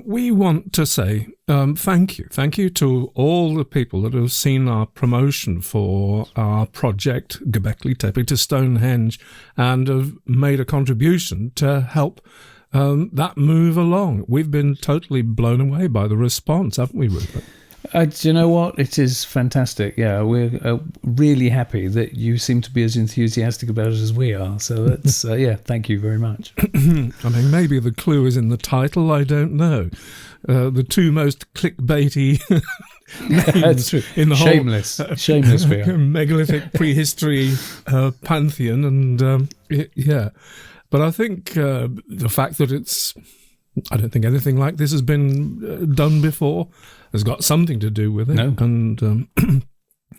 We want to say thank you. Thank you to all the people that have seen our promotion for our project, GÖBEKLI TEPE, to Stonehenge, and have made a contribution to help that move along. We've been totally blown away by the response, haven't we, Rupert? Do you know what? It is fantastic. Yeah, we're really happy that you seem to be as enthusiastic about it as we are. So that's, thank you very much. I mean, maybe the clue is in the title, I don't know. The two most clickbaity that's true. In the shameless we are. megalithic prehistory pantheon. And but I think the fact that I don't think anything like this has been done before has got something to do with it. No. And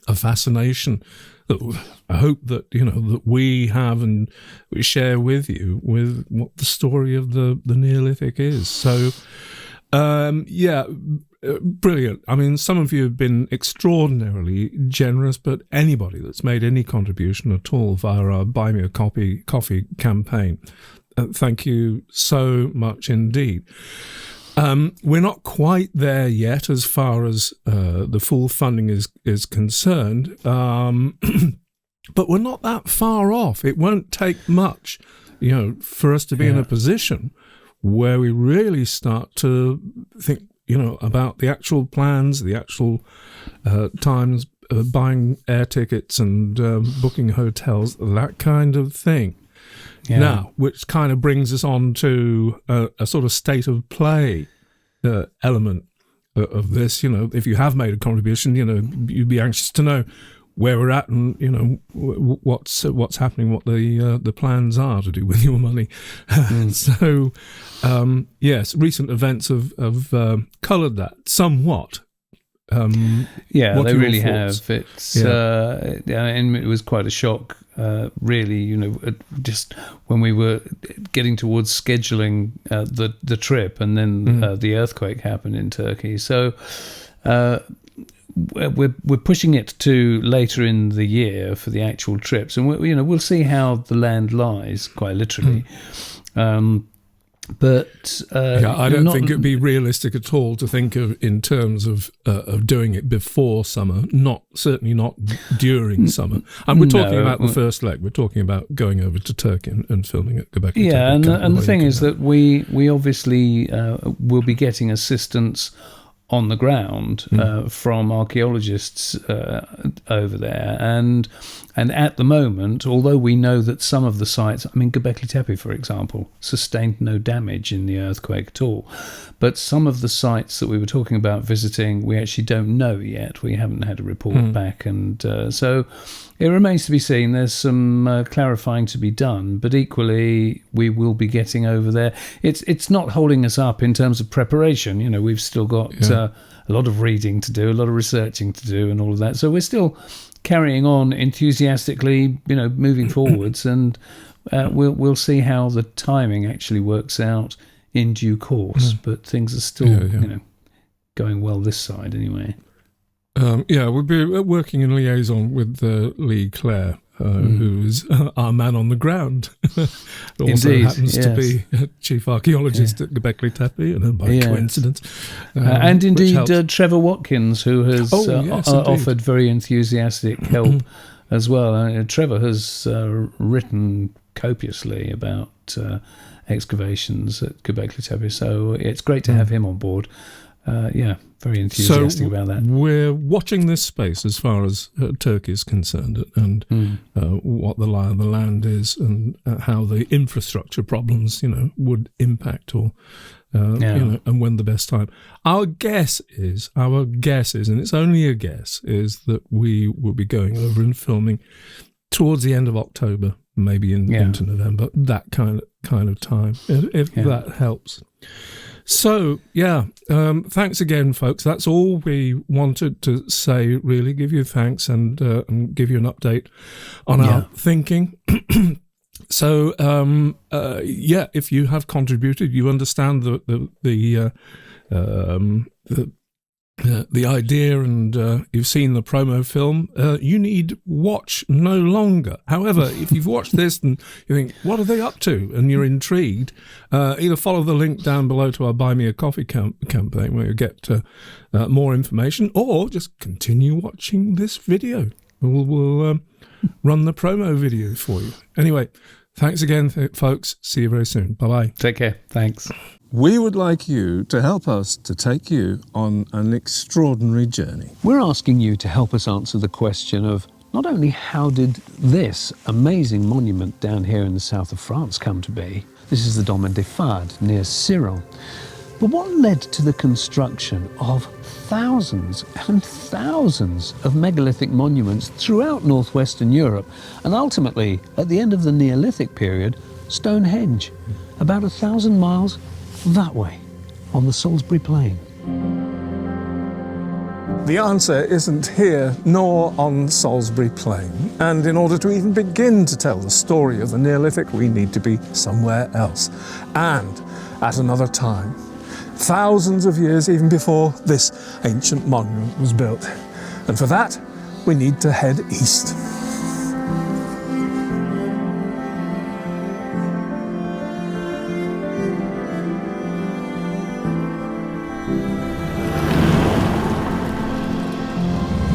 a fascination that I hope that, that we have and we share with you with what the story of the Neolithic is. So, brilliant. I mean, some of you have been extraordinarily generous, but anybody that's made any contribution at all via our Buy Me a Coffee campaign, thank you so much indeed. We're not quite there yet as far as the full funding is concerned, but we're not that far off. It won't take much, for us to be in a position where we really start to think, about the actual plans, the actual times, buying air tickets and booking hotels, that kind of thing. Yeah. Now, which kind of brings us on to a sort of state of play element of this. If you have made a contribution, you'd be anxious to know where we're at and what's happening, what the plans are to do with your money. So, yes, recent events have coloured that somewhat. They really have. It's and it was quite a shock, really. Just when we were getting towards scheduling the trip, and then the earthquake happened in Turkey. So we're pushing it to later in the year for the actual trips, and we'll see how the land lies, quite literally. But I don't think it'd be realistic at all to think of in terms of doing it before summer. Certainly not during summer. And we're talking about the first leg. We're talking about going over to Turkey and filming at GÖBEKLI TEPE. Yeah, and the thing is that we obviously will be getting assistance on the ground from archaeologists over there, and at the moment, although we know that some of the sites, GÖBEKLI TEPE, for example, sustained no damage in the earthquake at all, but some of the sites that we were talking about visiting, we actually don't know yet. We haven't had a report back, and so it remains to be seen. There's some clarifying to be done, but equally, we will be getting over there. It's not holding us up in terms of preparation. We've still got a lot of reading to do, a lot of researching to do, and all of that. So we're still carrying on enthusiastically, moving forwards, and we'll see how the timing actually works out in due course. But things are still, going well this side anyway. We'll be working in liaison with Lee Clare, who is our man on the ground. Also Indeed, happens to be chief archaeologist at GÖBEKLI TEPE, by coincidence. And indeed, Trevor Watkins, who has offered very enthusiastic help as well. Trevor has written copiously about excavations at GÖBEKLI TEPE, so it's great to have him on board. Very enthusiastic about that. We're watching this space as far as Turkey is concerned, and what the lie of the land is, and how the infrastructure problems, would impact, or and when the best time. Our guess is, and it's only a guess, is that we will be going over and filming towards the end of October, maybe into November, that kind of time, if that helps. So, thanks again, folks. That's all we wanted to say, really. Give you thanks and give you an update on our thinking. So, if you have contributed, you understand the the idea, and you've seen the promo film, you need watch no longer. However, if you've watched this and you think, what are they up to, and you're intrigued, either follow the link down below to our Buy Me a Coffee campaign where you get more information, or just continue watching this video. We'll run the promo video for you. Anyway, thanks again, folks. See you very soon. Bye-bye. Take care. Thanks. We would like you to help us to take you on an extraordinary journey. We're asking you to help us answer the question of not only how did this amazing monument down here in the south of France come to be, this is the Domaine des Fades near Cyril, but what led to the construction of thousands and thousands of megalithic monuments throughout northwestern Europe, and ultimately, at the end of the Neolithic period, Stonehenge, about 1,000 miles that way, on the Salisbury Plain. The answer isn't here nor on Salisbury Plain, and in order to even begin to tell the story of the Neolithic, we need to be somewhere else, and at another time, thousands of years even before this ancient monument was built. And for that, we need to head east.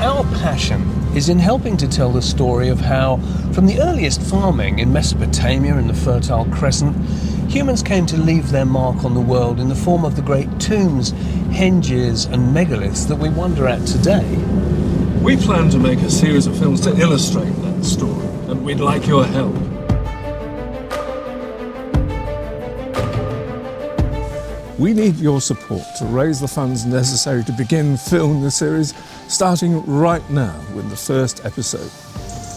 Our passion is in helping to tell the story of how, from the earliest farming in Mesopotamia in the Fertile Crescent, humans came to leave their mark on the world in the form of the great tombs, henges and megaliths that we wonder at today. We plan to make a series of films to illustrate that story, and we'd like your help. We need your support to raise the funds necessary to begin filming the series, starting right now with the first episode.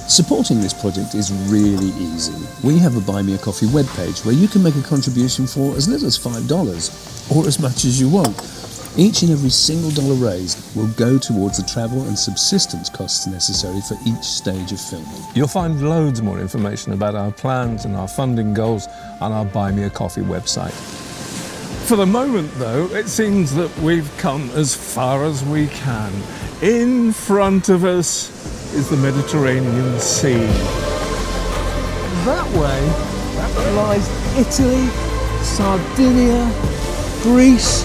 Supporting this project is really easy. We have a Buy Me a Coffee webpage where you can make a contribution for as little as $5 or as much as you want. Each and every single dollar raised will go towards the travel and subsistence costs necessary for each stage of filming. You'll find loads more information about our plans and our funding goals on our Buy Me a Coffee website. For the moment, though, it seems that we've come as far as we can. In front of us is the Mediterranean Sea. That way lies Italy, Sardinia, Greece,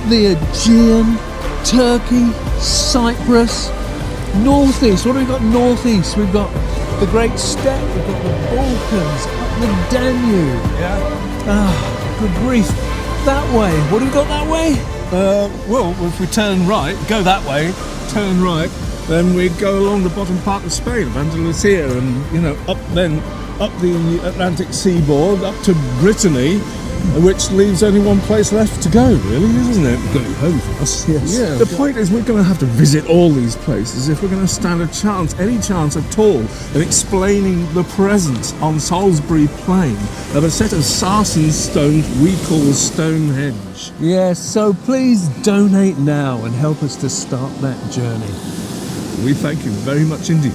the Aegean, Turkey, Cyprus, northeast. What have we got northeast? We've got the Great Steppe, we've got the Balkans, up the Danube. Yeah. Good grief. That way. What have we got that way? Well, if we turn right, go that way, turn right, then we go along the bottom part of Spain, Andalusia, and up the Atlantic seaboard, up to Brittany, which leaves only one place left to go, really, isn't it? Going home for us, yes. Yeah. The point is, we're going to have to visit all these places if we're going to stand a chance, any chance at all, of explaining the presence on Salisbury Plain of a set of sarsen stones we call Stonehenge. Yes, so please donate now and help us to start that journey. We thank you very much indeed.